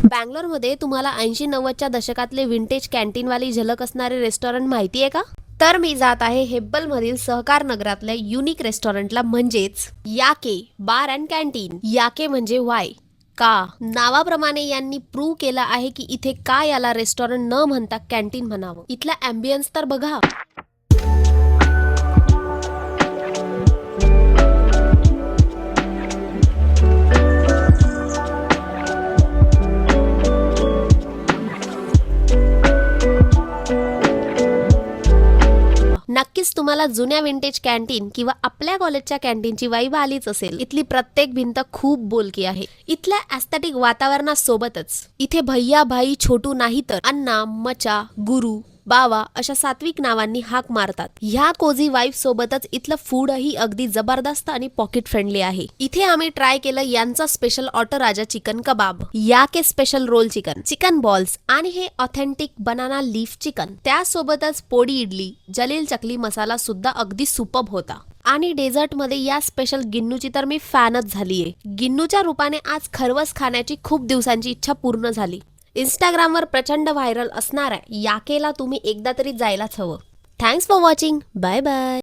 बँगलोरमध्ये तुम्हाला 80-90च्या दशकातले विंटेज कॅन्टीनवाली झलक असणारे रेस्टॉरंट माहिती आहे का? तर मी जात आहे हेब्बलमधील सहकार नगरातल्या युनिक रेस्टॉरंटला, म्हणजेच याके बार अँड कॅन्टीन. याके म्हणजे वाय का. नावाप्रमाणे यांनी प्रूव्ह केलं आहे की इथे का याला रेस्टॉरंट न म्हणता कॅन्टीन म्हणावं. इथला अँबियन्स तर बघा. नक्कीच तुम्हाला जुन्या विंटेज कॅन्टीन किंवा आपल्या कॉलेजच्या कॅन्टीनची वाईब आलीच असेल. इथली प्रत्येक भिंत खूप बोलकी आहे. इथल्या ॲस्थेटिक वातावरणासोबतच इथे भैया भाई छोटू नाही तर अण्णा, मचा, गुरु, बावा अशा सात्विक नावांनी हाक मारतात. ह्या कोझी वाईफ सोबतच इथलं फूडही अगदी जबरदस्त आणि पॉकेट फ्रेंडली आहे. इथे आम्ही ट्राय केलं यांचा special auto Raja chicken kebab, याके special roll chicken, chicken balls आणि हे ऑथेंटिक बनाना लीफ चिकन. त्यासोबतच पोडी इडली, जलील चकली मसाला सुद्धा अगदी सुपर्ब होता. आणि डेझर्ट मध्ये या स्पेशल गिन्नूची तर मी फॅनच झालीये. गिन्नूच्या रूपाने आज खरवस खाण्याची खूप दिवसांची इच्छा पूर्ण झाली. इंस्टाग्रामवर प्रचंड व्हायरल असणाऱ्या याकेला तुम्ही एकदा तरी जायलाच हवं. Thanks for watching. Bye bye.